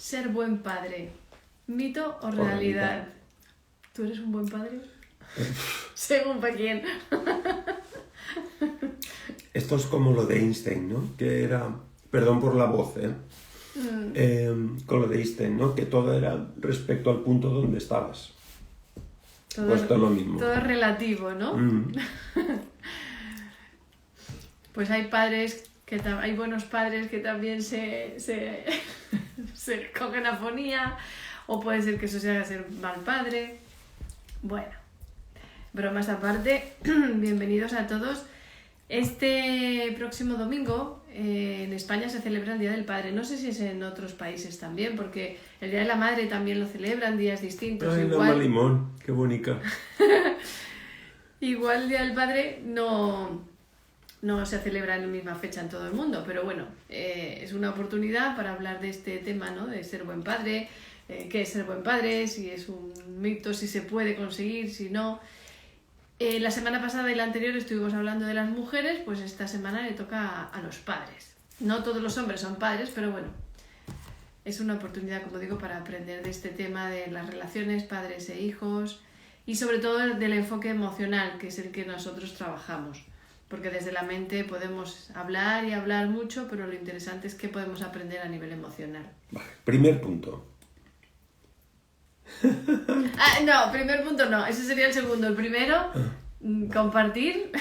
Ser buen padre, ¿mito o realidad? ¿Tú eres un buen padre? Según para quién. Esto es como lo de Einstein, ¿no? Que era, perdón por la voz, con lo de Einstein, ¿no? Que todo era respecto al punto donde estabas. Todo, Pues esto es lo mismo. todo es relativo, ¿no? Pues hay padres hay buenos padres que también se cogen afonía, o puede ser que eso se haga ser mal padre. Bueno, bromas aparte, bienvenidos a todos. Este próximo domingo en España se celebra el Día del Padre. No sé si es en otros países también, porque el Día de la Madre también lo celebran días distintos. Ay, igual... Norma Limón, qué bonita. Igual el Día del Padre no se celebra en la misma fecha en todo el mundo, pero bueno, es una oportunidad para hablar de este tema, ¿no? De ser buen padre, qué es ser buen padre, si es un mito, si se puede conseguir, si no. La semana pasada y la anterior estuvimos hablando de las mujeres, pues esta semana le toca a los padres. No todos los hombres son padres, pero bueno, es una oportunidad, como digo, para aprender de este tema de las relaciones padres e hijos y sobre todo del enfoque emocional, que es el que nosotros trabajamos. Porque desde la mente podemos hablar y hablar mucho, pero lo interesante es que podemos aprender a nivel emocional. Vale, primer punto. No, primer punto no, ese sería el segundo. El primero, compartir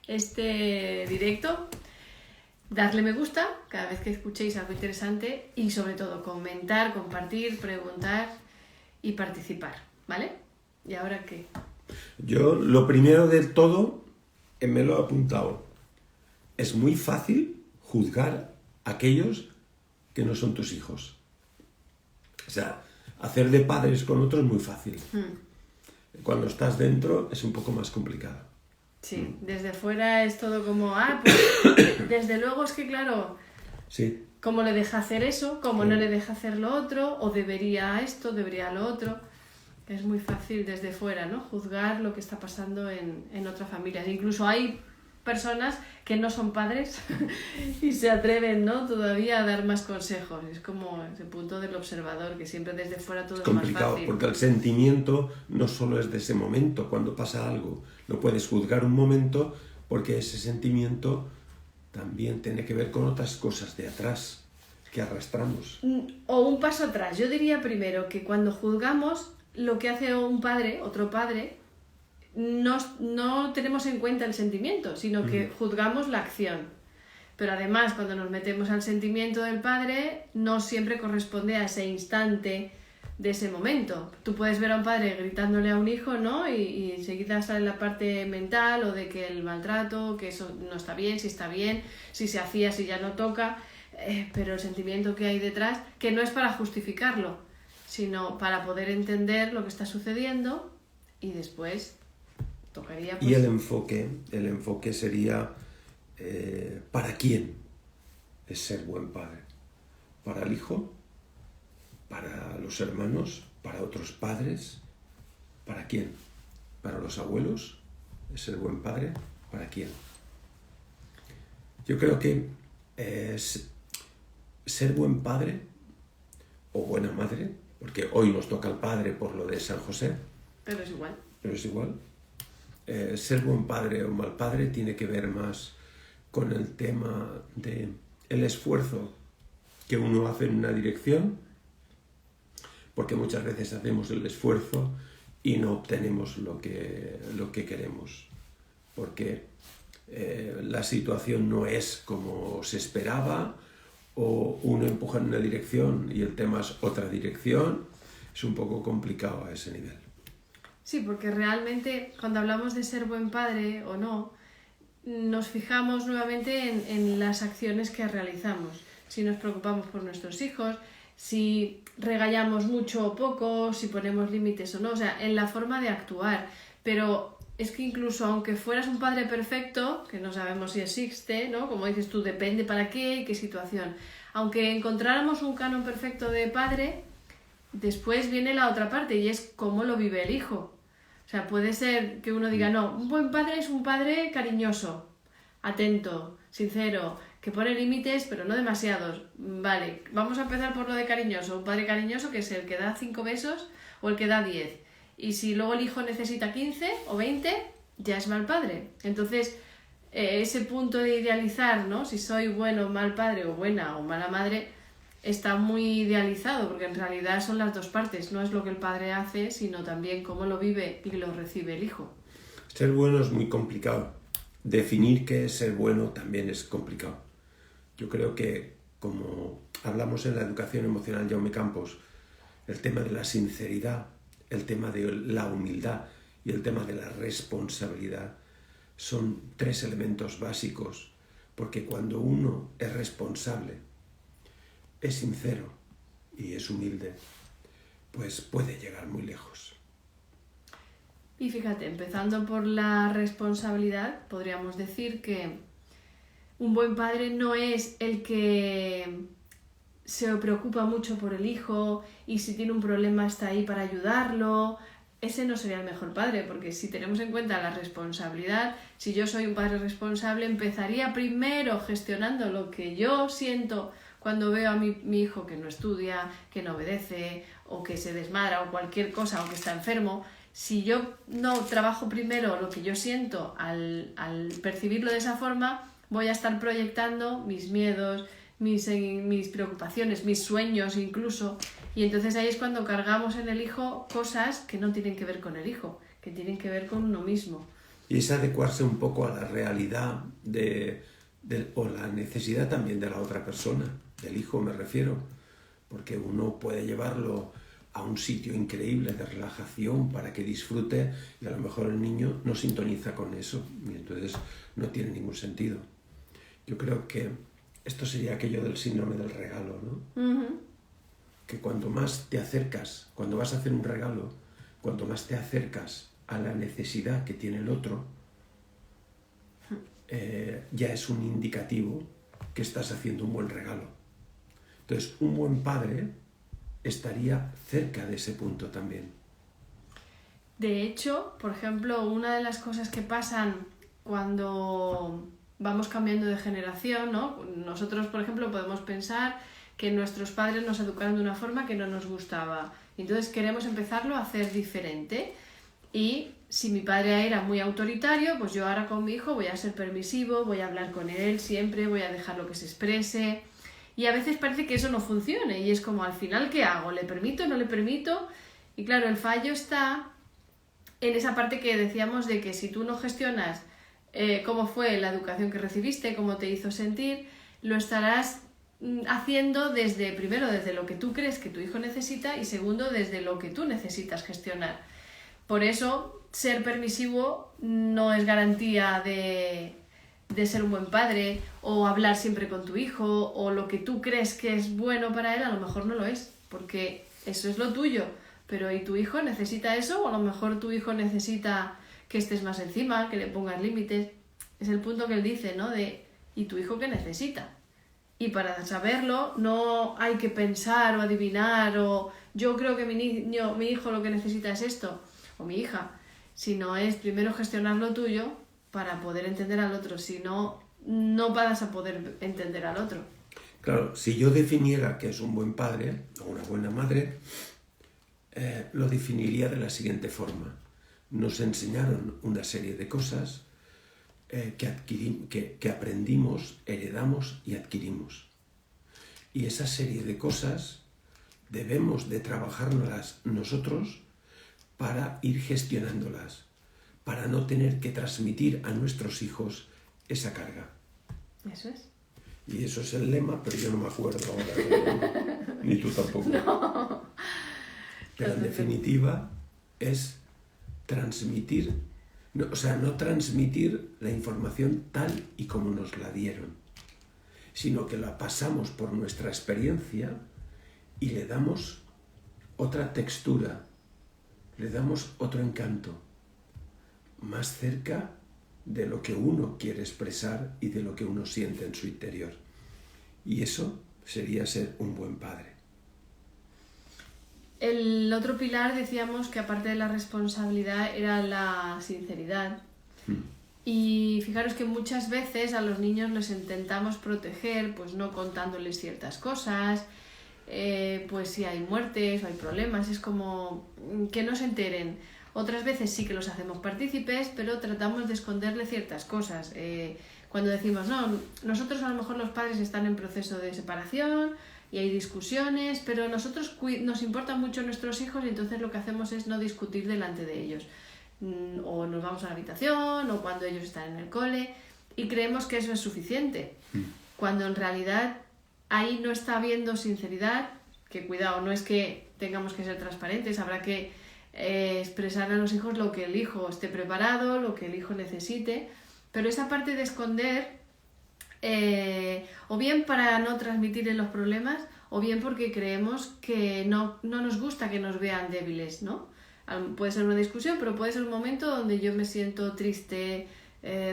este directo, darle me gusta cada vez que escuchéis algo interesante y sobre todo comentar, compartir, preguntar y participar, ¿vale? ¿Y ahora qué? Yo, lo primero del todo, me lo he apuntado. Es muy fácil juzgar a aquellos que no son tus hijos. O sea, hacer de padres con otros es muy fácil. Cuando estás dentro es un poco más complicado. Sí, desde fuera es todo como, pues desde luego es que claro, sí. ¿Cómo le deja hacer eso? ¿Cómo no le deja hacer lo otro? ¿O debería esto? ¿Debería lo otro? Es muy fácil desde fuera, ¿no? Juzgar lo que está pasando en otras familias. Incluso hay personas que no son padres y se atreven, ¿no? Todavía a dar más consejos. Es como ese punto del observador, que siempre desde fuera todo es más fácil. Es complicado, porque el sentimiento no solo es de ese momento, cuando pasa algo. No puedes juzgar un momento porque ese sentimiento también tiene que ver con otras cosas de atrás que arrastramos. O un paso atrás. Yo diría primero que cuando juzgamos lo que hace un padre, otro padre, no tenemos en cuenta el sentimiento, sino que juzgamos la acción. Pero además, cuando nos metemos al sentimiento del padre, no siempre corresponde a ese instante de ese momento. Tú puedes ver a un padre gritándole a un hijo, ¿no? Y enseguida sale la parte mental o de que el maltrato, que eso no está bien, si se hacía, si ya no toca, pero el sentimiento que hay detrás, que no es para justificarlo, sino para poder entender lo que está sucediendo y después tocaría... Y el enfoque sería ¿para quién es ser buen padre? ¿Para el hijo? ¿Para los hermanos? ¿Para otros padres? ¿Para quién? ¿Para los abuelos? ¿Es ser buen padre? ¿Para quién? Yo creo que ser buen padre o buena madre, porque hoy nos toca al padre por lo de San José. Pero es igual. Ser buen padre o mal padre tiene que ver más con el tema de el esfuerzo que uno hace en una dirección, porque muchas veces hacemos el esfuerzo y no obtenemos lo que queremos, porque la situación no es como se esperaba, o uno empuja en una dirección y el tema es otra dirección. Es un poco complicado a ese nivel. Sí, porque realmente cuando hablamos de ser buen padre o no, nos fijamos nuevamente en las acciones que realizamos. Si nos preocupamos por nuestros hijos, si regañamos mucho o poco, si ponemos límites o no, o sea, en la forma de actuar. Pero es que incluso aunque fueras un padre perfecto, que no sabemos si existe, ¿no? Como dices tú, depende para qué y qué situación. Aunque encontráramos un canon perfecto de padre, después viene la otra parte y es cómo lo vive el hijo. O sea, puede ser que uno diga, no, un buen padre es un padre cariñoso, atento, sincero, que pone límites, pero no demasiados. Vale, vamos a empezar por lo de cariñoso. Un padre cariñoso que es el que da 5 besos o el que da 10. Y si luego el hijo necesita 15 o 20, ya es mal padre. Entonces, ese punto de idealizar, ¿no? Si soy bueno o mal padre o buena o mala madre, está muy idealizado, porque en realidad son las dos partes. No es lo que el padre hace, sino también cómo lo vive y lo recibe el hijo. Ser bueno es muy complicado. Definir qué es ser bueno también es complicado. Yo creo que, como hablamos en la educación emocional Jaume Campos, el tema de la sinceridad, el tema de la humildad y el tema de la responsabilidad son 3 elementos básicos, porque cuando uno es responsable, es sincero y es humilde, pues puede llegar muy lejos. Y fíjate, empezando por la responsabilidad, podríamos decir que un buen padre no es el que se preocupa mucho por el hijo y si tiene un problema está ahí para ayudarlo. Ese no sería el mejor padre, porque si tenemos en cuenta la responsabilidad, si yo soy un padre responsable, empezaría primero gestionando lo que yo siento cuando veo a mi hijo que no estudia, que no obedece, o que se desmadra, o cualquier cosa, o que está enfermo. Si yo no trabajo primero lo que yo siento al percibirlo de esa forma, voy a estar proyectando mis miedos, mis preocupaciones, mis sueños incluso, y entonces ahí es cuando cargamos en el hijo cosas que no tienen que ver con el hijo, que tienen que ver con uno mismo. Y es adecuarse un poco a la realidad o la necesidad también de la otra persona, del hijo me refiero, porque uno puede llevarlo a un sitio increíble de relajación para que disfrute y a lo mejor el niño no sintoniza con eso y entonces no tiene ningún sentido. Yo creo que esto sería aquello del síndrome del regalo, ¿no? Uh-huh. Que cuanto más te acercas, cuando vas a hacer un regalo, cuanto más te acercas a la necesidad que tiene el otro, ya es un indicativo que estás haciendo un buen regalo. Entonces, un buen padre estaría cerca de ese punto también. De hecho, por ejemplo, una de las cosas que pasan cuando vamos cambiando de generación, ¿no? Nosotros, por ejemplo, podemos pensar que nuestros padres nos educaron de una forma que no nos gustaba. Entonces queremos empezarlo a hacer diferente. Y si mi padre era muy autoritario, pues yo ahora con mi hijo voy a ser permisivo, voy a hablar con él siempre, voy a dejarlo que se exprese. Y a veces parece que eso no funcione y es como, al final, ¿qué hago? ¿Le permito? ¿No le permito? Y claro, el fallo está en esa parte que decíamos de que si tú no gestionas cómo fue la educación que recibiste, cómo te hizo sentir, lo estarás haciendo primero desde lo que tú crees que tu hijo necesita y segundo desde lo que tú necesitas gestionar. Por eso, ser permisivo no es garantía de ser un buen padre, o hablar siempre con tu hijo, o lo que tú crees que es bueno para él, a lo mejor no lo es, porque eso es lo tuyo, pero ¿y tu hijo necesita eso? O a lo mejor tu hijo necesita que estés más encima, que le pongas límites. Es el punto que él dice, ¿no? ¿Y tu hijo qué necesita? Y para saberlo no hay que pensar o adivinar, o yo creo que mi hijo lo que necesita es esto, o mi hija, sino es primero gestionar lo tuyo para poder entender al otro, si no, no vas a poder entender al otro. Claro, si yo definiera que es un buen padre o una buena madre, lo definiría de la siguiente forma. Nos enseñaron una serie de cosas que aprendimos, heredamos y adquirimos. Y esa serie de cosas debemos de trabajarlas nosotros para ir gestionándolas, para no tener que transmitir a nuestros hijos esa carga. Eso es. Y eso es el lema, pero yo no me acuerdo ahora, ni tú tampoco. No. Pero en definitiva es transmitir, no transmitir la información tal y como nos la dieron, sino que la pasamos por nuestra experiencia y le damos otra textura, le damos otro encanto, más cerca de lo que uno quiere expresar y de lo que uno siente en su interior. Y eso sería ser un buen padre. El otro pilar decíamos que aparte de la responsabilidad era la sinceridad. Y fijaros que muchas veces a los niños les intentamos proteger, pues no contándoles ciertas cosas, pues si hay muertes o hay problemas, es como que no se enteren. Otras veces sí que los hacemos partícipes, pero tratamos de esconderle ciertas cosas. Cuando decimos, no, nosotros a lo mejor los padres están en proceso de separación y hay discusiones, pero a nosotros nos importan mucho nuestros hijos y entonces lo que hacemos es no discutir delante de ellos. O nos vamos a la habitación o cuando ellos están en el cole y creemos que eso es suficiente. Cuando en realidad ahí no está habiendo sinceridad, que cuidado, no es que tengamos que ser transparentes, habrá que expresar a los hijos lo que el hijo esté preparado, lo que el hijo necesite, pero esa parte de esconder, o bien para no transmitirle los problemas, o bien porque creemos que no nos gusta que nos vean débiles, ¿no? Puede ser una discusión, pero puede ser un momento donde yo me siento triste,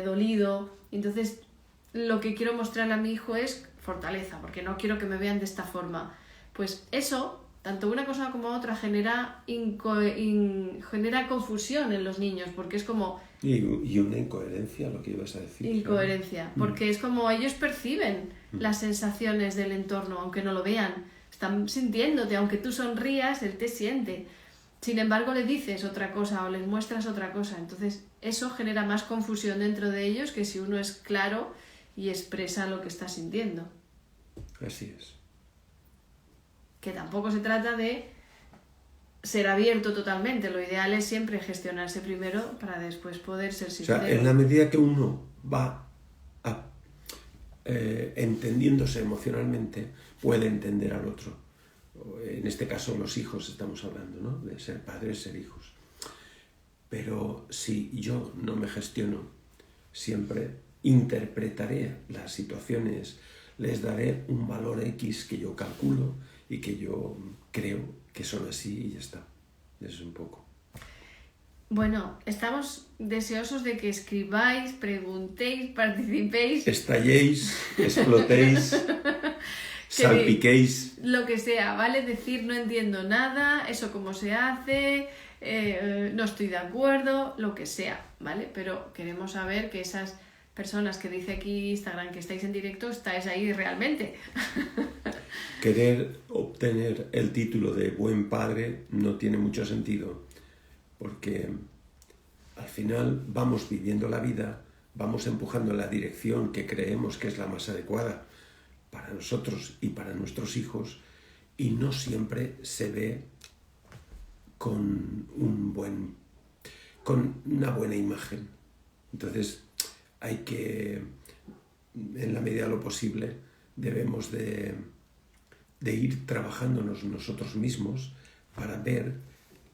dolido, entonces lo que quiero mostrarle a mi hijo es fortaleza, porque no quiero que me vean de esta forma. Pues eso, tanto una cosa como otra, genera confusión en los niños, porque es como... Y una incoherencia, lo que ibas a decir. Incoherencia, porque es como ellos perciben las sensaciones del entorno, aunque no lo vean. Están sintiéndote, aunque tú sonrías, él te siente. Sin embargo, le dices otra cosa o les muestras otra cosa. Entonces, eso genera más confusión dentro de ellos que si uno es claro y expresa lo que está sintiendo. Así es. Que tampoco se trata de ser abierto totalmente. Lo ideal es siempre gestionarse primero para después poder ser sincero. O sea, en la medida que uno va entendiéndose emocionalmente, puede entender al otro. En este caso, los hijos estamos hablando, ¿no? De ser padres, ser hijos. Pero si yo no me gestiono, siempre interpretaré las situaciones, les daré un valor X que yo calculo y que yo creo que son así y ya está. Eso es un poco. Bueno, estamos deseosos de que escribáis, preguntéis, participéis. Estalléis, explotéis, salpiquéis. Lo que sea, ¿vale? Decir no entiendo nada, eso cómo se hace, no estoy de acuerdo, lo que sea, ¿vale? Pero queremos saber que esas personas que dice aquí Instagram que estáis en directo, estáis ahí realmente. Querer obtener el título de buen padre no tiene mucho sentido, porque al final vamos viviendo la vida, vamos empujando en la dirección que creemos que es la más adecuada para nosotros y para nuestros hijos, y no siempre se ve con una buena imagen. Entonces hay que, en la medida de lo posible, debemos de ir trabajándonos nosotros mismos para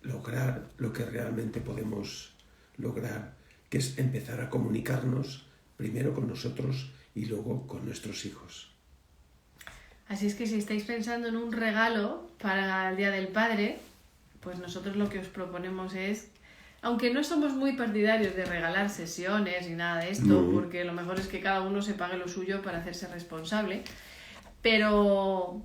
lograr lo que realmente podemos lograr, que es empezar a comunicarnos primero con nosotros y luego con nuestros hijos. Así es que si estáis pensando en un regalo para el Día del Padre, pues nosotros lo que os proponemos es, aunque no somos muy partidarios de regalar sesiones ni nada de esto, porque lo mejor es que cada uno se pague lo suyo para hacerse responsable, pero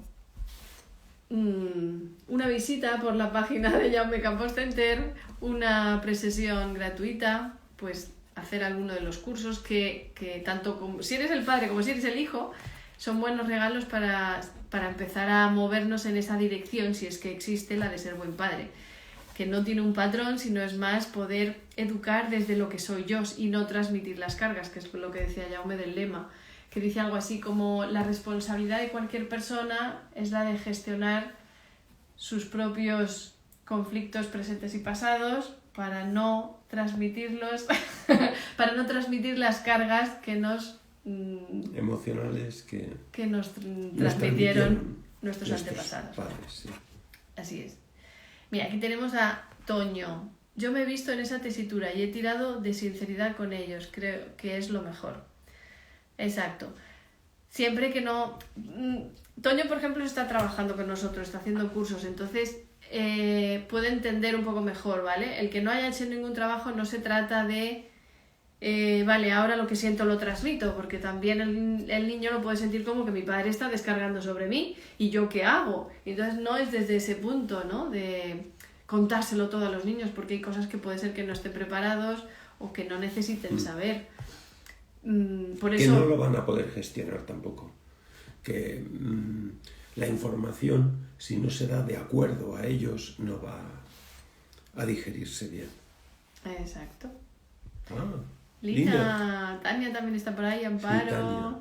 una visita por la página de Jaume Campos Center, una presesión gratuita, pues hacer alguno de los cursos que tanto como, si eres el padre como si eres el hijo, son buenos regalos para empezar a movernos en esa dirección, si es que existe la de ser buen padre, que no tiene un patrón, sino es más poder educar desde lo que soy yo y no transmitir las cargas, que es lo que decía Jaume del lema, que dice algo así como la responsabilidad de cualquier persona es la de gestionar sus propios conflictos presentes y pasados para no transmitirlos, para no transmitir las cargas que nos emocionales que nos transmitieron nuestros antepasados. Padres, sí. Así es. Mira, aquí tenemos a Toño. Yo me he visto en esa tesitura y he tirado de sinceridad con ellos. Creo que es lo mejor. Exacto. Siempre que no... Toño, por ejemplo, está trabajando con nosotros, está haciendo cursos, entonces puede entender un poco mejor, ¿vale? El que no haya hecho ningún trabajo no se trata de... vale, ahora lo que siento lo transmito, porque también el niño lo puede sentir como que mi padre está descargando sobre mí y yo qué hago. Entonces no es desde ese punto, ¿no? De contárselo todo a los niños, porque hay cosas que puede ser que no estén preparados o que no necesiten saber. Por Que eso... no lo van a poder gestionar tampoco. Que la información, si no se da de acuerdo a ellos, no va a digerirse bien. Exacto. Ah, Lina, Tania también está por ahí, Amparo. Sí, Tania.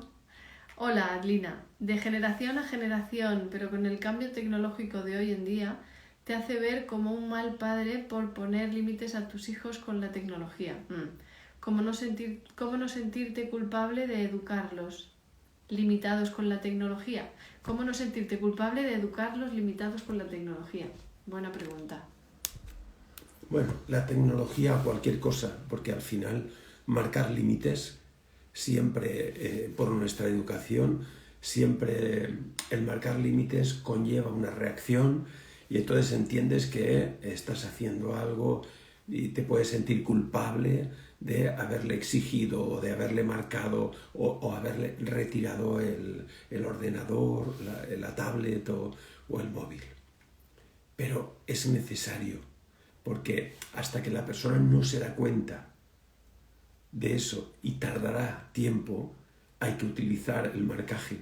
Hola, Lina. De generación a generación, pero con el cambio tecnológico de hoy en día, te hace ver como un mal padre por poner límites a tus hijos con la tecnología. ¿Cómo no sentirte culpable de educarlos limitados con la tecnología? ¿Cómo no sentirte culpable de educarlos limitados con la tecnología? Buena pregunta. Bueno, la tecnología o cualquier cosa, porque al final marcar límites, siempre por nuestra educación, siempre el marcar límites conlleva una reacción y entonces entiendes que estás haciendo algo y te puedes sentir culpable de haberle exigido o de haberle marcado o haberle retirado el ordenador, la tablet o el móvil. Pero es necesario, porque hasta que la persona no se da cuenta de eso y tardará tiempo, hay que utilizar el marcaje.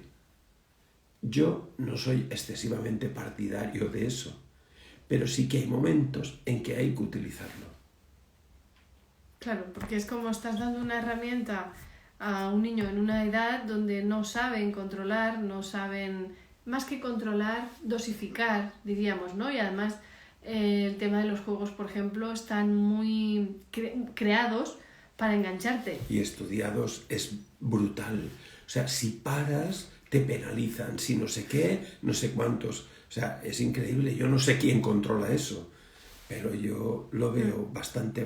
Yo no soy excesivamente partidario de eso, pero sí que hay momentos en que hay que utilizarlo. Claro, porque es como estás dando una herramienta a un niño en una edad donde no saben controlar, no saben, más que controlar, dosificar, diríamos, ¿no? Y además el tema de los juegos, por ejemplo, están muy creados para engancharte. Y estudiados es brutal. O sea, si paras, te penalizan. Si no sé qué, no sé cuántos. O sea, es increíble. Yo no sé quién controla eso, pero yo lo veo bastante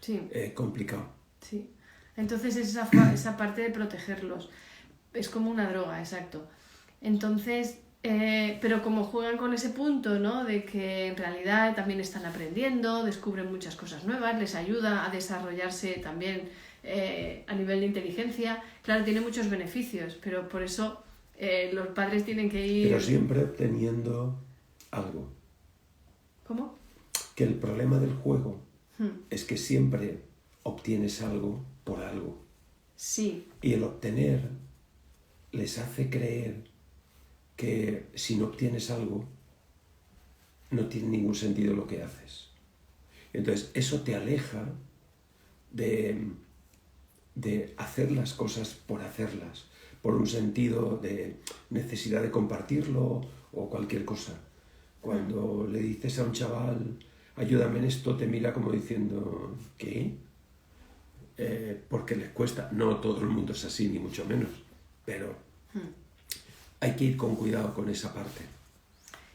Sí. complicado. Sí. Entonces esa parte de protegerlos es como una droga, exacto. Entonces, pero como juegan con ese punto, ¿no? De que en realidad también están aprendiendo, descubren muchas cosas nuevas, les ayuda a desarrollarse también a nivel de inteligencia. Claro, tiene muchos beneficios, pero por eso los padres tienen que ir... Pero siempre obteniendo algo. ¿Cómo? Que el problema del juego es que siempre obtienes algo por algo. Sí. Y el obtener les hace creer que si no obtienes algo, no tiene ningún sentido lo que haces. Entonces, eso te aleja de hacer las cosas por hacerlas, por un sentido de necesidad de compartirlo o cualquier cosa. Cuando le dices a un chaval, ayúdame en esto, te mira como diciendo, ¿qué? Porque les cuesta. No todo el mundo es así, ni mucho menos, pero hay que ir con cuidado con esa parte.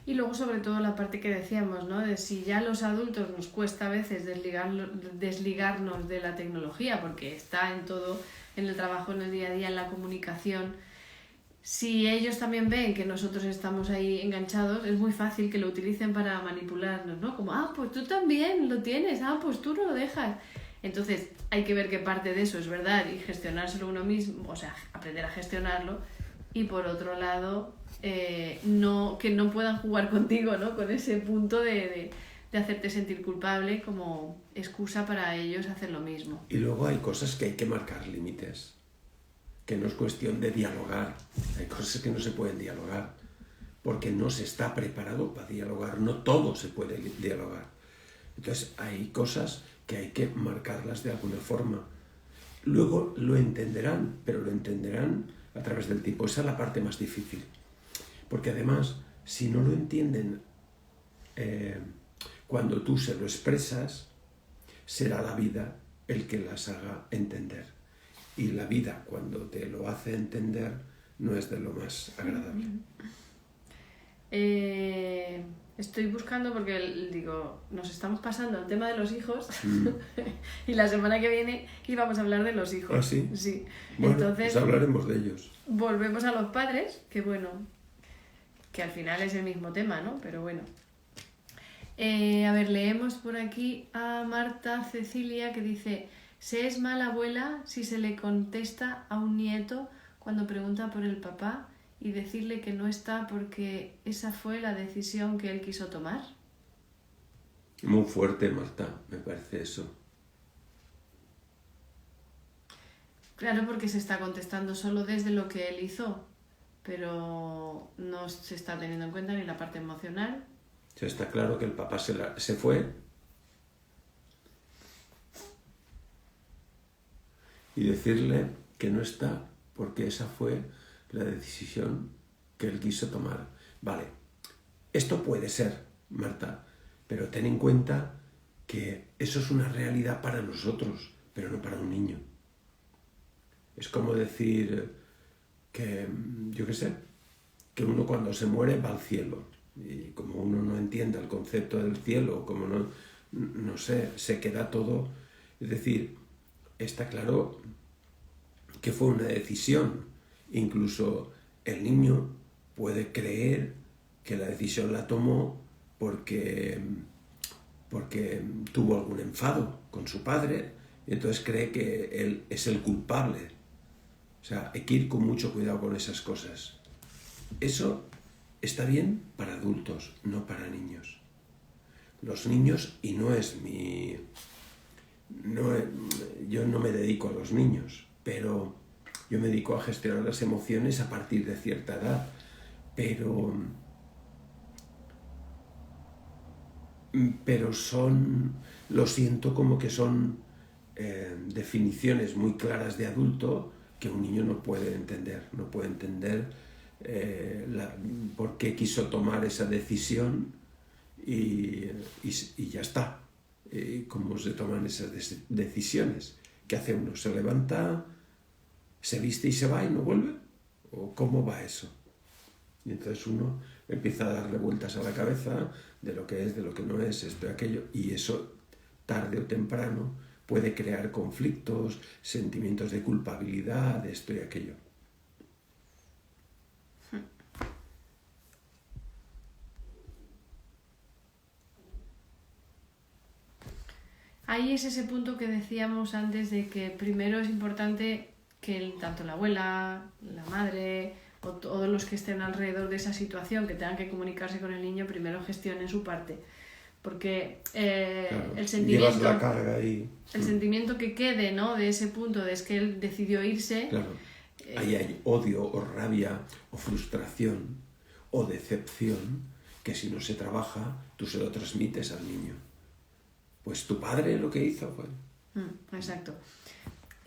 Y luego sobre todo la parte que decíamos, ¿no? De si ya a los adultos nos cuesta a veces desligarnos de la tecnología, porque está en todo, en el trabajo, en el día a día, en la comunicación. Si ellos también ven que nosotros estamos ahí enganchados, es muy fácil que lo utilicen para manipularnos, ¿no? Como, pues tú también lo tienes, pues tú no lo dejas. Entonces hay que ver qué parte de eso es verdad y gestionárselo uno mismo, o sea, aprender a gestionarlo. Y por otro lado, que no puedan jugar contigo, ¿no? Con ese punto de hacerte sentir culpable como excusa para ellos hacer lo mismo. Y luego hay cosas que hay que marcar límites, que no es cuestión de dialogar. Hay cosas que no se pueden dialogar, porque no se está preparado para dialogar, no todo se puede dialogar. Entonces hay cosas que hay que marcarlas de alguna forma. Luego lo entenderán, pero lo entenderán a través del tiempo. Esa es la parte más difícil. Porque además, si no lo entienden cuando tú se lo expresas, será la vida el que las haga entender. Y la vida, cuando te lo hace entender, no es de lo más agradable. Estoy buscando porque, digo, nos estamos pasando al tema de los hijos y la semana que viene íbamos a hablar de los hijos. ¿Ah, sí? Sí. Bueno, entonces pues hablaremos de ellos. Volvemos a los padres, que bueno, que al final es el mismo tema, ¿no? Pero bueno. A ver, leemos por aquí a Marta Cecilia que dice: se es mala abuela si se le contesta a un nieto cuando pregunta por el papá y decirle que no está porque esa fue la decisión que él quiso tomar. Muy fuerte, Marta, me parece eso. Claro, porque se está contestando solo desde lo que él hizo, pero no se está teniendo en cuenta ni la parte emocional. O sea, está claro que el papá se fue y decirle que no está porque esa fue la decisión que él quiso tomar. Vale, esto puede ser, Marta, pero ten en cuenta que eso es una realidad para nosotros, pero no para un niño. Es como decir que, yo qué sé, que uno cuando se muere va al cielo. Y como uno no entiende el concepto del cielo, como no sé, se queda todo. Es decir, está claro que fue una decisión. Incluso el niño puede creer que la decisión la tomó porque tuvo algún enfado con su padre y entonces cree que él es el culpable. O sea, hay que ir con mucho cuidado con esas cosas. Eso está bien para adultos, no para niños. Los niños, y no es mi... yo no me dedico a los niños, pero yo me dedico a gestionar las emociones a partir de cierta edad. Pero son, lo siento como que son definiciones muy claras de adulto que un niño no puede entender. No puede entender por qué quiso tomar esa decisión y ya está. ¿Cómo se toman esas decisiones? ¿Qué hace uno? ¿Se levanta, se viste y se va y no vuelve? ¿O cómo va eso? Y entonces uno empieza a darle vueltas a la cabeza de lo que es, de lo que no es, esto y aquello, y eso tarde o temprano puede crear conflictos, sentimientos de culpabilidad, de esto y aquello. Ahí es ese punto que decíamos antes de que primero es importante que tanto la abuela, la madre o todos los que estén alrededor de esa situación, que tengan que comunicarse con el niño, primero gestionen su parte. Porque Claro, el sentimiento, llevas la carga ahí. el sentimiento que quede, ¿no?, de ese punto de es que él decidió irse. Claro, ahí hay odio o rabia o frustración o decepción que si no se trabaja tú se lo transmites al niño. Pues tu padre lo que hizo fue... Exacto.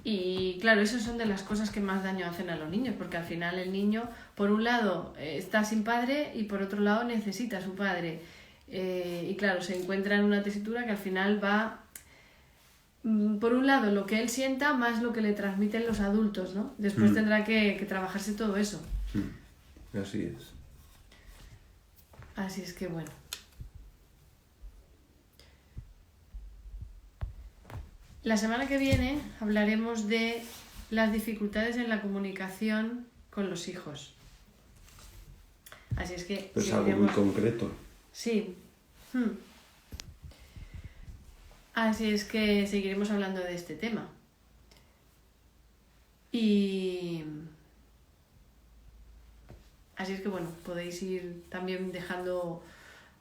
Y claro, esas son de las cosas que más daño hacen a los niños, porque al final el niño, por un lado, está sin padre y por otro lado necesita a su padre. Y claro, se encuentra en una tesitura que al final va, por un lado, lo que él sienta más lo que le transmiten los adultos, ¿no? Después tendrá que trabajarse todo eso. Así es. Así es que bueno. La semana que viene hablaremos de las dificultades en la comunicación con los hijos. Así es que... Pues algo muy concreto. Sí. Así es que seguiremos hablando de este tema. Y... así es que bueno, podéis ir también dejando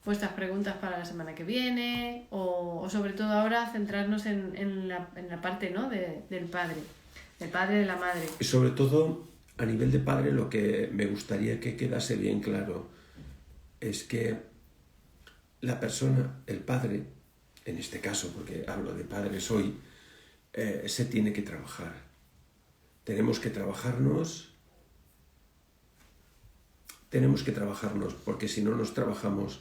vuestras preguntas para la semana que viene o sobre todo ahora centrarnos en la parte, ¿no?, del padre, de la madre. Y sobre todo, a nivel de padre, lo que me gustaría que quedase bien claro es que la persona, el padre, en este caso, porque hablo de padres hoy, se tiene que trabajar. Tenemos que trabajarnos porque si no nos trabajamos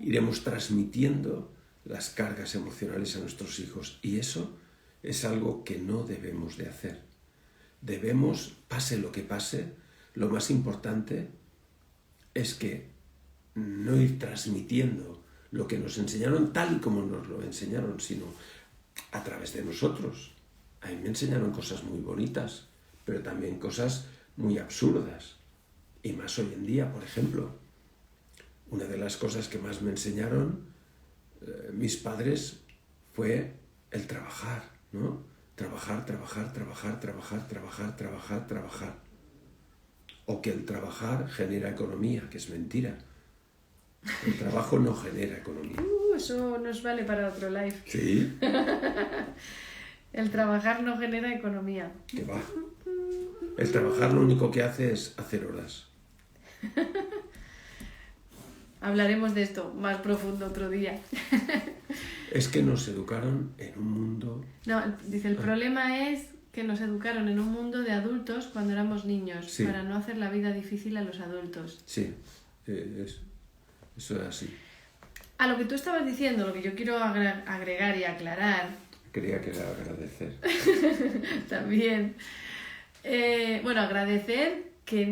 iremos transmitiendo las cargas emocionales a nuestros hijos y eso es algo que no debemos de hacer. Debemos, pase lo que pase, lo más importante es que no ir transmitiendo lo que nos enseñaron tal y como nos lo enseñaron, sino a través de nosotros. A mí me enseñaron cosas muy bonitas, pero también cosas muy absurdas. Y más hoy en día, por ejemplo. Una de las cosas que más me enseñaron mis padres fue el trabajar, ¿no? Trabajar. O que el trabajar genera economía, que es mentira. El trabajo no genera economía. Eso nos vale para otro live. Sí. El trabajar no genera economía. Que va. El trabajar lo único que hace es hacer horas. Hablaremos de esto más profundo otro día. Es que nos educaron en un mundo... No, dice, el problema es que nos educaron en un mundo de adultos cuando éramos niños, Sí. para no hacer la vida difícil a los adultos. Sí, eso es así. A lo que tú estabas diciendo, lo que yo quiero agregar y aclarar Quería que era agradecer. también. Bueno, agradecer que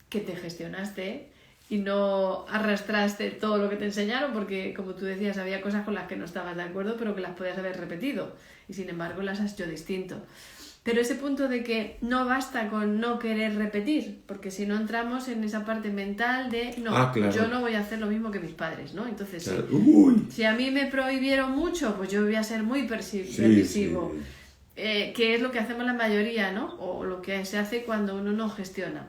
te gestionaste y no arrastraste todo lo que te enseñaron, porque como tú decías, había cosas con las que no estabas de acuerdo, pero que las podías haber repetido y sin embargo las has hecho distinto. Pero ese punto de que no basta con no querer repetir, porque si no entramos en esa parte mental de no, Claro. yo no voy a hacer lo mismo que mis padres, ¿no? Entonces Claro. sí. Uy. Si a mí me prohibieron mucho, pues yo voy a ser muy permisivo. Sí. Que es lo que hacemos la mayoría, ¿no? O lo que se hace cuando uno no gestiona.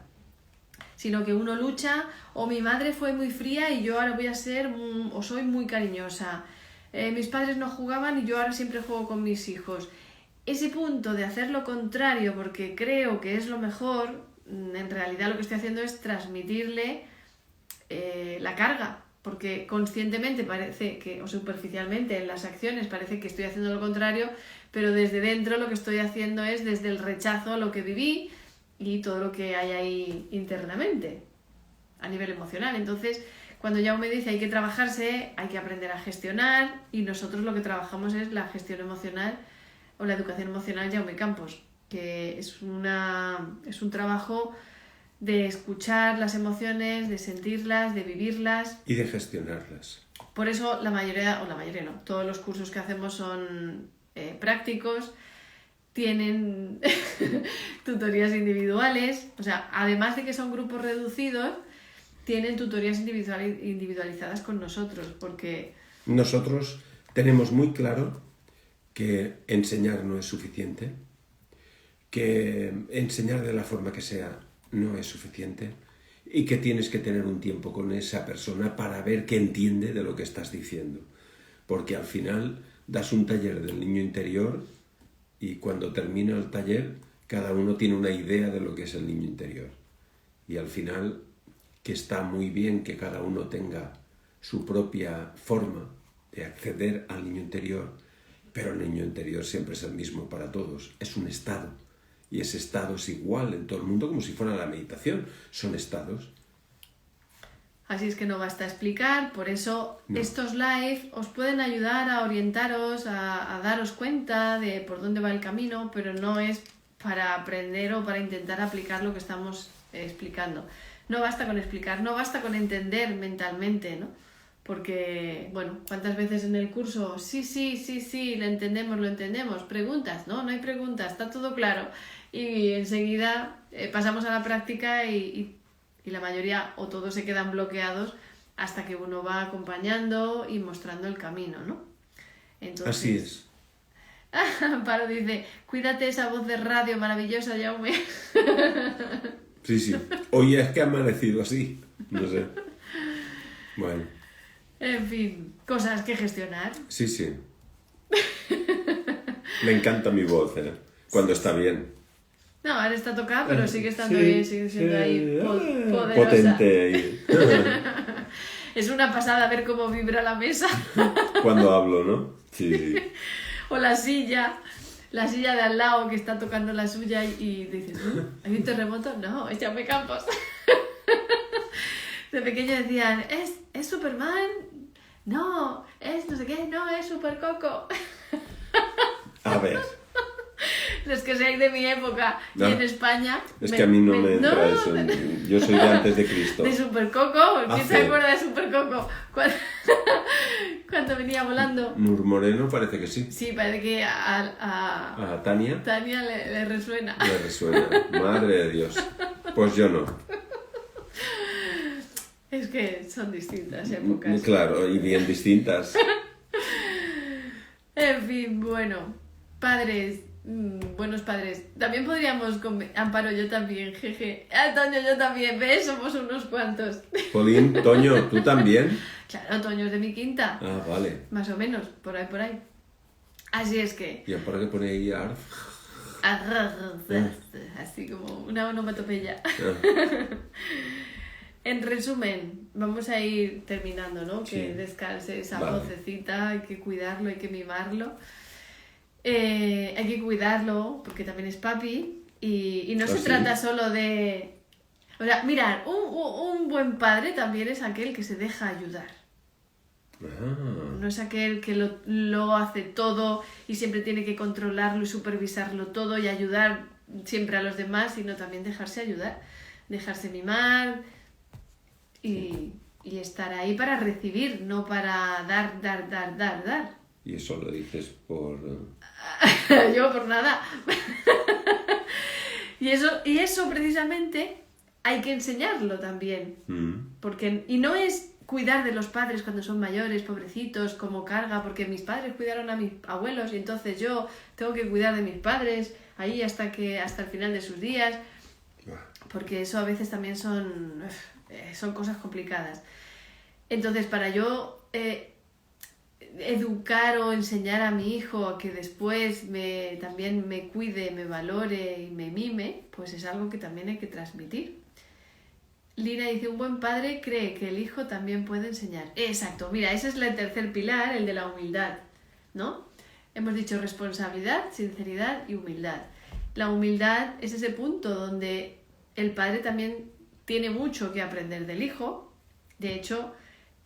Sino que uno lucha, o mi madre fue muy fría y yo ahora voy a ser, o soy muy cariñosa. Mis padres no jugaban y yo ahora siempre juego con mis hijos. Ese punto de hacer lo contrario porque creo que es lo mejor, en realidad lo que estoy haciendo es transmitirle la carga. Porque conscientemente parece que, o superficialmente en las acciones parece que estoy haciendo lo contrario, pero desde dentro lo que estoy haciendo es desde el rechazo a lo que viví y todo lo que hay ahí internamente, a nivel emocional. Entonces, cuando Jaume dice hay que trabajarse, hay que aprender a gestionar, y nosotros lo que trabajamos es la gestión emocional o la educación emocional Jaume Campos, que es un trabajo de escuchar las emociones, de sentirlas, de vivirlas. Y de gestionarlas. Por eso la mayoría no, todos los cursos que hacemos son prácticos, tienen tutorías individuales, o sea, además de que son grupos reducidos, tienen tutorías individualizadas con nosotros, porque... Nosotros tenemos muy claro que enseñar no es suficiente, que enseñar de la forma que sea no es suficiente y que tienes que tener un tiempo con esa persona para ver que entiende de lo que estás diciendo. Porque al final das un taller del niño interior y cuando termina el taller cada uno tiene una idea de lo que es el niño interior. Y al final, que está muy bien que cada uno tenga su propia forma de acceder al niño interior, pero el niño interior siempre es el mismo para todos, es un estado. Y ese estado es igual en todo el mundo, como si fuera la meditación. Son estados. Así es que no basta explicar, por eso No. estos live os pueden ayudar a orientaros, a daros cuenta de por dónde va el camino, pero no es para aprender o para intentar aplicar lo que estamos explicando. No basta con explicar, no basta con entender mentalmente, ¿no? Porque, bueno, ¿cuántas veces en el curso? Sí, lo entendemos. Preguntas, ¿no? No hay preguntas, está todo claro. Y enseguida pasamos a la práctica y la mayoría o todos se quedan bloqueados hasta que uno va acompañando y mostrando el camino, ¿no? Entonces, Así es. Amparo dice, cuídate esa voz de radio maravillosa, Jaume. Sí. Hoy es que ha amanecido así. No sé. Bueno. En fin, cosas que gestionar. Sí. Me encanta mi voz, cuando está bien. No, ahora está tocada, pero sigue estando bien, sigue siendo ahí poderosa. Potente ahí. Es una pasada ver cómo vibra la mesa. Cuando hablo, ¿no? Sí. O la silla de al lado que está tocando la suya y dices, ¿hay un terremoto? No, es Jaume Campos. De pequeño decían, ¿es Superman? No, es no sé qué, no, es Super Coco. A ver. Los que seáis de mi época No. y en España... Es que a mí no me entra eso. Yo soy de antes de Cristo. De Super Coco, ¿quién se acuerda de Super Coco? Cuando venía volando. Nur Moreno parece que sí. Sí, parece que a Tania Tania le resuena. me resuena. Madre de Dios. Pues yo no. Es que son distintas épocas. Claro, y bien distintas. En fin, bueno, padres, buenos padres. También podríamos... Amparo, yo también, jeje. Toño, yo también, ¿ves? Somos unos cuantos. Polín, Toño, ¿tú también? Claro, Toño es de mi quinta. Ah, vale. Más o menos, por ahí. Así es que... ¿Y para qué pone ahí ARF? Así como una onomatopeya. Ah, En resumen, vamos a ir terminando, ¿no? Sí. Que descanse esa Vale. vocecita, hay que cuidarlo, hay que mimarlo. Hay que cuidarlo porque también es papi y no se sí? trata solo de... O sea, mirar, un buen padre también es aquel que se deja ayudar. Ah, No es aquel que lo hace todo y siempre tiene que controlarlo y supervisarlo todo y ayudar siempre a los demás, sino también dejarse ayudar, dejarse mimar y estar ahí para recibir, no para dar. y eso lo dices por... Yo por nada. Y eso precisamente hay que enseñarlo también. Y no es cuidar de los padres cuando son mayores, pobrecitos, como carga, porque mis padres cuidaron a mis abuelos y entonces yo tengo que cuidar de mis padres ahí hasta el final de sus días, porque eso a veces también son cosas complicadas. Entonces, para yo educar o enseñar a mi hijo a que después también me cuide, me valore y me mime, pues es algo que también hay que transmitir. Lina dice, un buen padre cree que el hijo también puede enseñar. Exacto, mira, ese es el tercer pilar, el de la humildad, ¿no? Hemos dicho responsabilidad, sinceridad y humildad. La humildad es ese punto donde el padre también tiene mucho que aprender del hijo. De hecho,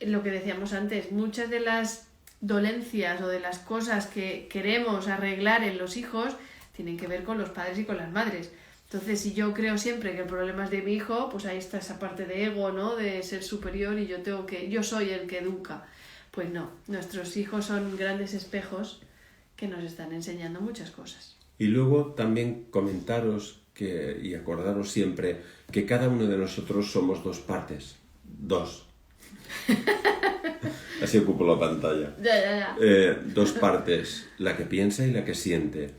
lo que decíamos antes, muchas de las dolencias o de las cosas que queremos arreglar en los hijos tienen que ver con los padres y con las madres. Entonces, si yo creo siempre que el problema es de mi hijo, pues ahí está esa parte de ego, ¿no? De ser superior y yo soy el que educa. Pues no, nuestros hijos son grandes espejos que nos están enseñando muchas cosas. Y luego también comentaros y acordaros siempre que cada uno de nosotros somos dos partes. Dos. Así ocupo la pantalla. Ya. Dos partes, la que piensa y la que siente.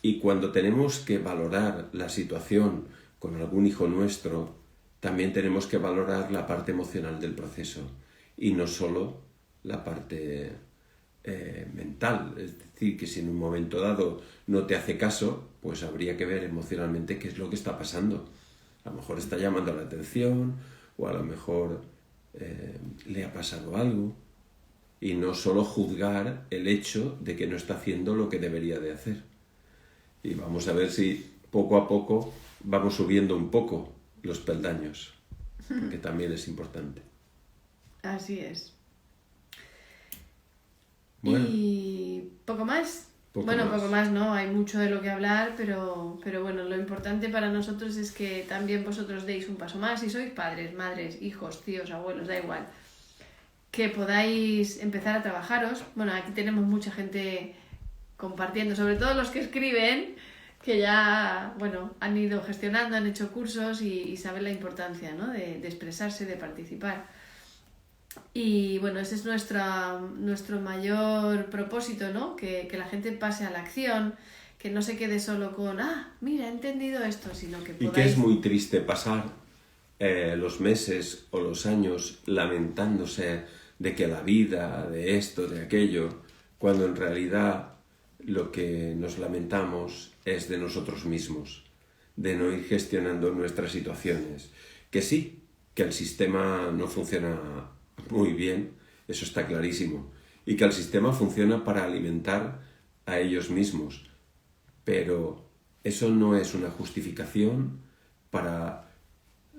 Y cuando tenemos que valorar la situación con algún hijo nuestro, también tenemos que valorar la parte emocional del proceso y no solo la parte mental. Es decir, que si en un momento dado no te hace caso, pues habría que ver emocionalmente qué es lo que está pasando. A lo mejor está llamando la atención o a lo mejor le ha pasado algo y no solo juzgar el hecho de que no está haciendo lo que debería de hacer. Y vamos a ver si poco a poco vamos subiendo un poco los peldaños, que también es importante. Así es. Bueno, ¿Y poco más? Poco más no, hay mucho de lo que hablar, pero bueno, lo importante para nosotros es que también vosotros deis un paso más, si sois padres, madres, hijos, tíos, abuelos, da igual, que podáis empezar a trabajaros. Bueno, aquí tenemos mucha gente compartiendo, sobre todo los que escriben, que ya, bueno, han ido gestionando, han hecho cursos y saben la importancia, ¿no? de expresarse, de participar. Y bueno, ese es nuestro mayor propósito, ¿no? Que la gente pase a la acción, que no se quede solo con, mira, he entendido esto, sino que podáis... Y que es muy triste pasar los meses o los años lamentándose de que la vida, de esto, de aquello, cuando en realidad lo que nos lamentamos es de nosotros mismos, de no ir gestionando nuestras situaciones. Que sí, que el sistema no funciona muy bien, eso está clarísimo, y que el sistema funciona para alimentar a ellos mismos, pero eso no es una justificación para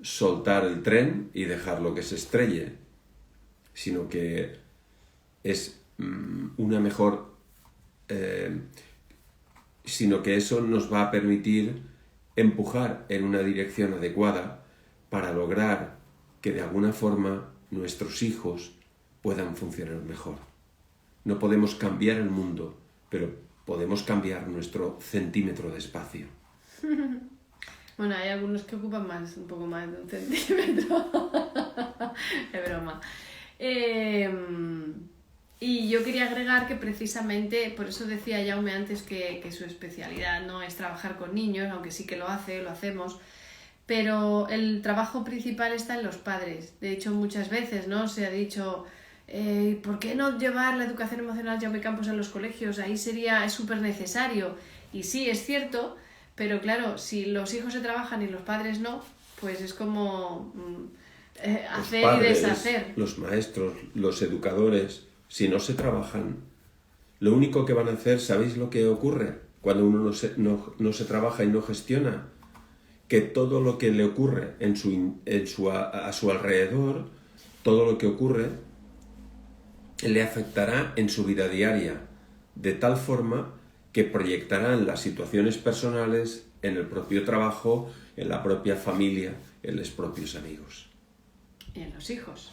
soltar el tren y dejarlo que se estrelle, sino que es una mejor... sino que eso nos va a permitir empujar en una dirección adecuada para lograr que de alguna forma nuestros hijos puedan funcionar mejor. No podemos cambiar el mundo, pero podemos cambiar nuestro centímetro de espacio. Bueno, hay algunos que ocupan un poco más de un centímetro. Es broma. Y yo quería agregar que precisamente, por eso decía Jaume antes que su especialidad no es trabajar con niños, aunque sí que lo hacemos, pero el trabajo principal está en los padres. De hecho, muchas veces, ¿no? Se ha dicho ¿por qué no llevar la educación emocional Jaume Campos a los colegios? Ahí es súper necesario. Y sí, es cierto, pero claro, si los hijos se trabajan y los padres no, pues es como hacer Los padres, y deshacer. los maestros, los educadores, si no se trabajan, lo único que van a hacer, ¿sabéis lo que ocurre cuando uno no se trabaja y no gestiona? Que todo lo que le ocurre a su alrededor, todo lo que ocurre, le afectará en su vida diaria, de tal forma que proyectará en las situaciones personales, en el propio trabajo, en la propia familia, en los propios amigos. Y en los hijos.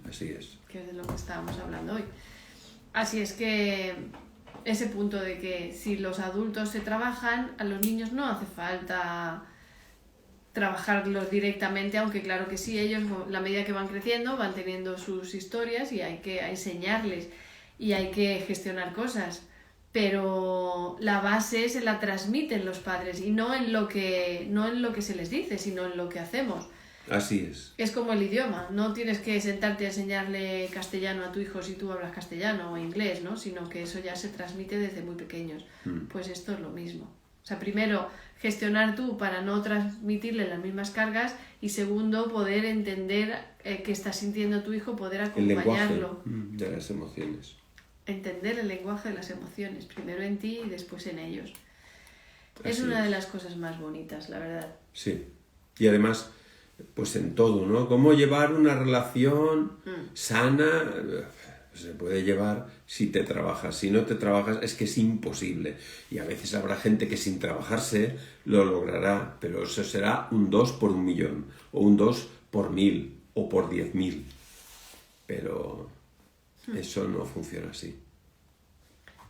Así es. Que es de lo que estábamos hablando hoy. Así es que ese punto de que si los adultos se trabajan, a los niños no hace falta trabajarlos directamente, aunque claro que sí, ellos, la medida que van creciendo, van teniendo sus historias y hay que enseñarles y hay que gestionar cosas. Pero la base se la transmiten los padres y no en lo que se les dice, sino en lo que hacemos. Así es. Es como el idioma, no tienes que sentarte a enseñarle castellano a tu hijo si tú hablas castellano o inglés, ¿no? Sino que eso ya se transmite desde muy pequeños. Pues esto es lo mismo. O sea, primero, gestionar tú para no transmitirle las mismas cargas y segundo, poder entender qué está sintiendo tu hijo, poder acompañarlo. El lenguaje de las emociones. Entender el lenguaje de las emociones, primero en ti y después en ellos. Es Así una de las cosas más bonitas, la verdad. Sí. Y además, pues en todo, ¿no? Cómo llevar una relación sana, se puede llevar si te trabajas. Si no te trabajas, es que es imposible. Y a veces habrá gente que sin trabajarse lo logrará, pero eso será un 2 por 1.000.000, o un 2 por 1.000, o por 10.000. Pero eso no funciona así.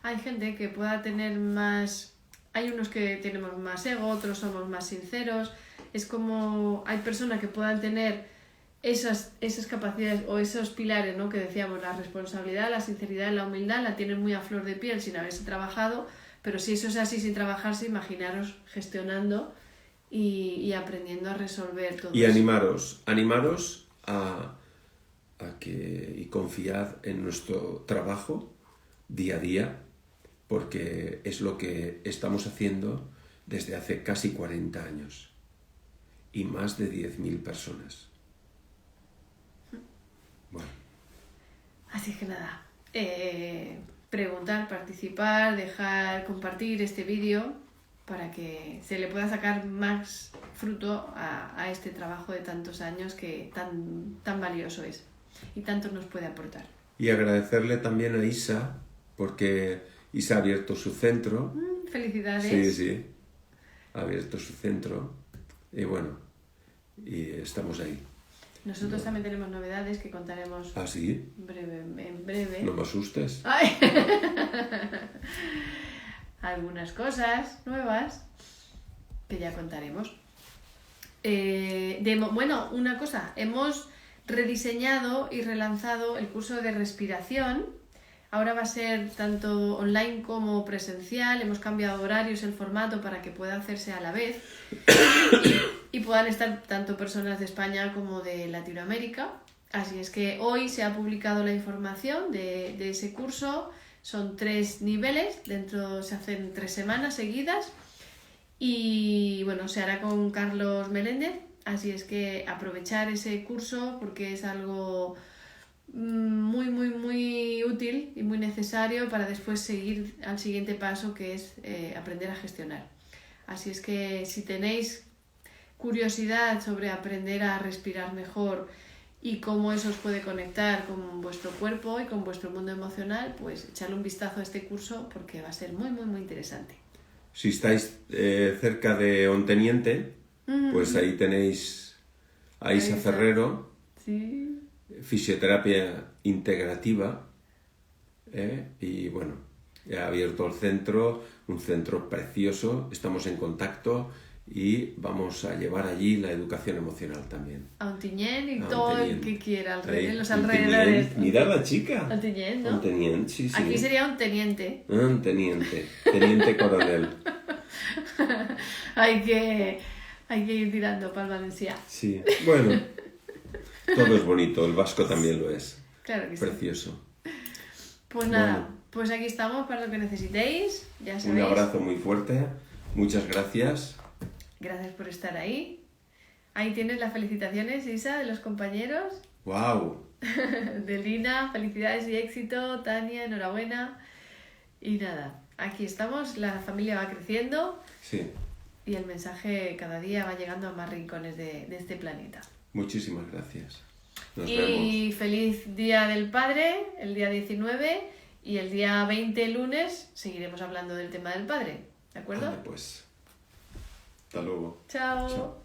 Hay gente que pueda tener más... Hay unos que tenemos más ego, otros somos más sinceros. Es como... Hay personas que puedan tener esas capacidades o esos pilares, ¿no? Que decíamos, la responsabilidad, la sinceridad y la humildad la tienen muy a flor de piel sin haberse trabajado, pero si eso es así sin trabajarse, imaginaros gestionando y aprendiendo a resolver todo y eso. animaros a que y confiad en nuestro trabajo día a día, porque es lo que estamos haciendo desde hace casi 40 años y más de 10.000 personas. Bueno. Así que nada, preguntar, participar, compartir este vídeo para que se le pueda sacar más fruto a este trabajo de tantos años que tan valioso es y tanto nos puede aportar. Y agradecerle también a Isa, porque Isa ha abierto su centro. Felicidades. Sí, ha abierto su centro y bueno, y estamos ahí. Nosotros también tenemos novedades que contaremos ¿Ah, sí? en breve. No me asustes. ¡Ay! Algunas cosas nuevas que ya contaremos. Bueno, una cosa, hemos rediseñado y relanzado el curso de respiración. Ahora va a ser tanto online como presencial. Hemos cambiado horarios, el formato para que pueda hacerse a la vez y puedan estar tanto personas de España como de Latinoamérica. Así es que hoy se ha publicado la información de ese curso. Son 3 niveles, se hacen 3 semanas seguidas y bueno, se hará con Carlos Meléndez. Así es que aprovechar ese curso porque es algo muy, muy, muy útil y muy necesario para después seguir al siguiente paso, que es aprender a gestionar. Así es que si tenéis curiosidad sobre aprender a respirar mejor y cómo eso os puede conectar con vuestro cuerpo y con vuestro mundo emocional, pues echadle un vistazo a este curso porque va a ser muy, muy, muy interesante. Si estáis cerca de Onteniente, pues ahí tenéis a Isa Ferrero, sí. Fisioterapia integrativa, y bueno, ha abierto el centro, un centro precioso, estamos en contacto y vamos a llevar allí la educación emocional también. A Ontinyent y todo el que quiera, en los Ontinyent. alrededores. Mira la chica. Ontinyent, ¿no? Ontinyent, sí. Aquí sería un teniente. Un teniente, teniente coronel. Hay que ir tirando para el Valencià. Sí, bueno, todo es bonito, el vasco también lo es. Claro que sí. Precioso. Pues nada, Bueno. pues aquí estamos para lo que necesitéis, ya Un sabéis. abrazo muy fuerte. Muchas gracias. Gracias por estar ahí. Ahí tienes las felicitaciones, Isa, de los compañeros. ¡Wow! De Lina, felicidades y éxito. Tania, enhorabuena. Y nada, aquí estamos, la familia va creciendo Sí. y el mensaje cada día va llegando a más rincones de este planeta. Muchísimas gracias. Nos Y vemos. feliz Día del Padre, el día 19, y el día 20, lunes, seguiremos hablando del tema del padre. ¿De acuerdo? Vale, pues. Hasta luego. Chao. Chao.